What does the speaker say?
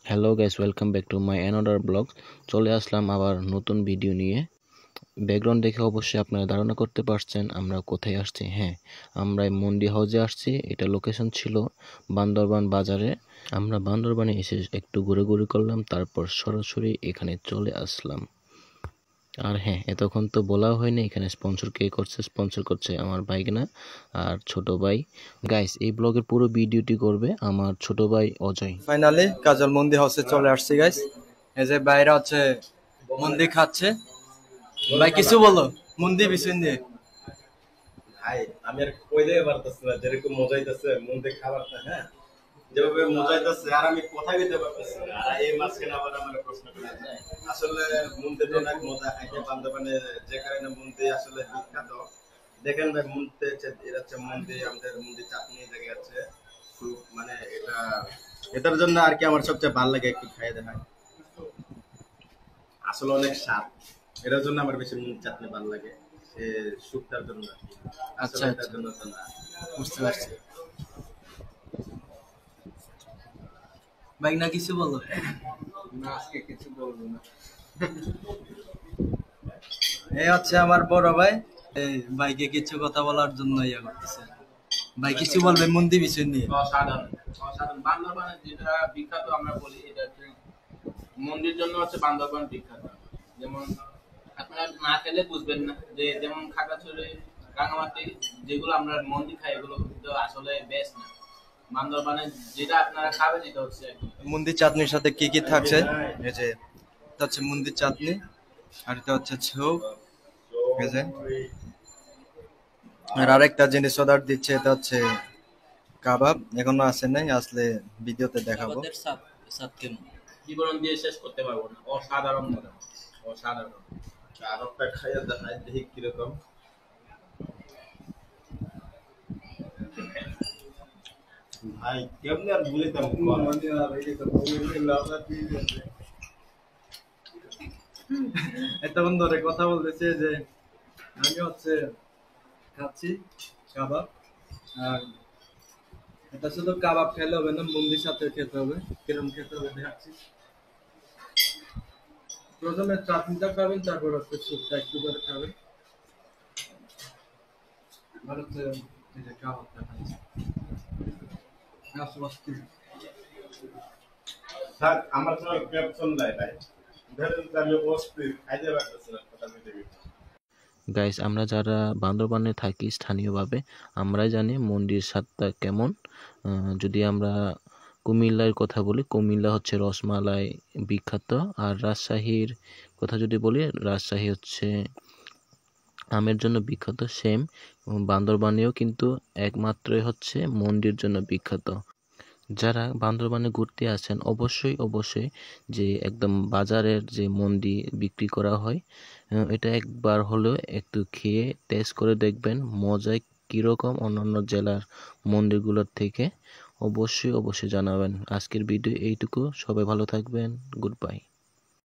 Hello guys, welcome back to my another blog. চলে আসলাম আবার নতুন ভিডিও নিয়ে। ব্যাকগ্রাউন্ড দেখে অবশ্যই আপনারা ধারণা করতে পারছেন আমরা কোথায় আসছি। হ্যাঁ, আমরা মন্ডি হাউসে আসছি। এটা লোকেশন ছিল বান্দরবান বাজারে। আমরা বান্দরবানে এসে একটু ঘুরে করলাম, তারপর সরাসরি এখানে চলে আসলাম। আর হ্যাঁ, এতক্ষণ তো বলা হয়নি এখানে স্পন্সর কে করছে। স্পন্সর করছে আমার ভাইগনা আর ছোট ভাই। গাইস, এই ব্লগের পুরো ভিডিওটি করবে আমার ছোট ভাই অজয়। ফাইনালি কাজল মন্দির হাউসে চলে আসছি গাইস। এই যে বাইরে হচ্ছে মন্দির খাচ্ছে। ভাই কিছু বলো মন্দির বিষয় নিয়ে। ভাই আমি আর কই দিতে পারতেছি না, যেরকম মজাইতেছে মন্দির খাবারটা, হ্যাঁ যেভাবে মজাইতেছে আর আমি কথা দিতে পারতেছি না। আর এই মাঝখানে আবার আমার প্রশ্ন করে আসলে মন্দির অনেক মজা খাইতে বান্ধবানে, যে কারণে মন্দির আসলে বিখ্যাত। দেখেন ভাই, মন্দির এটা হচ্ছে মন্দির, আমাদের মন্দির চাটনি দেখে যাচ্ছে মানে এটার জন্য আর কি আমার সবচেয়ে ভালো লাগে একটু খাইয়ে দেখায়। আসলে অনেক স্বাদ, এটার জন্য আমার বেশি মন্দির চাটনি ভালো লাগে, সে শুক্তার জন্য। আচ্ছা এটার জন্য তো না। বুঝতে পারছি। ভাই না কিছু বলো। না, আজকে কিছু বলবো না। এই হচ্ছে আমার বড় ভাই। এই ভাইকে কিছু কথা বলার জন্য ইয়া করতেছে। ভাই কিছু বলবে মন্দির বিষয় নিয়ে। অসাধারণ অসাধারণ। বান্দরবানের যেটা বিখ্যাত আমরা বলি, এটা হচ্ছে মন্দির জন্য হচ্ছে বান্দরবান বিখ্যাত। যেমন আপনারা না খেলে বুঝবেন না, যে যেমন খাগড়াছড়ি, রাঙামাটি যেগুলো আমরা মন্দির খাই, এগুলো কিন্তু আসলে বেস্ট না। বান্দরবানে যেটা আপনারা খাবেন এটা হচ্ছে মন্দির চাটনির সাথে কি কি থাকছে? এই যে এটা হচ্ছে মন্দির চাটনি, আর এটা হচ্ছে ঝোল। এই যে আর আরেকটা জিনিস অর্ডার দিচ্ছে, এটা হচ্ছে কাবাব। এখনো আসে নাই, আসলে ভিডিওতে দেখাবো। জীবন দিয়ে শেষ করতে পারবো না। অসাধারণ মজা, অসাধারণ। আর একটা খাইয়া দেখাই দেখি কিরকম। ভাই কেমনি আর বলিতাম, এতক্ষণ ধরে কথা বলতেছে যে আমি হচ্ছে খাচ্ছি কাবাব। আর এটা শুধু কাবাব খেলে হবে না, মন্দির সাথে খেতে হবে। কিরকম খেতে হবে দেখাচ্ছি। প্রথমে চাটনিটা খাবেন, তারপর হচ্ছে স্যুপটা একটু করে খাবেন। আর হচ্ছে এই যে কাবাবটা খাচ্ছি। স্যার আমার কোনো ক্যাপশন নাই ভাই, ধরেন আমি অস্থির খাইতে পারতেছি না কথা বলতে। গাইস, আমরা যারা বান্দরবানে থাকি স্থানীয়ভাবে আমরাই জানি মন্ডির স্বাদটা কেমন। যদি আমরা কুমিল্লার কথা বলি, কুমিল্লা হচ্ছে রসমালাই বিখ্যাত। আর রাজশাহীর কথা যদি বলি, রাজশাহী হচ্ছে আমের জন্য বিখ্যাত। সেম বান্দরবানেও কিন্তু একমাত্রই হচ্ছে মন্ডির জন্য বিখ্যাত। যারা বান্দরবানে ঘুরতে আসেন অবশ্যই যে একদম বাজারের যে মন্ডি বিক্রি করা হয়, এটা একবার হলেও একটু খেয়ে টেস্ট করে দেখবেন মজায় কীরকম অন্যান্য জেলার মন্দিরগুলোর থেকে। অবশ্যই জানাবেন। আজকের ভিডিও এইটুকু। সবাই ভালো থাকবেন। Good bye.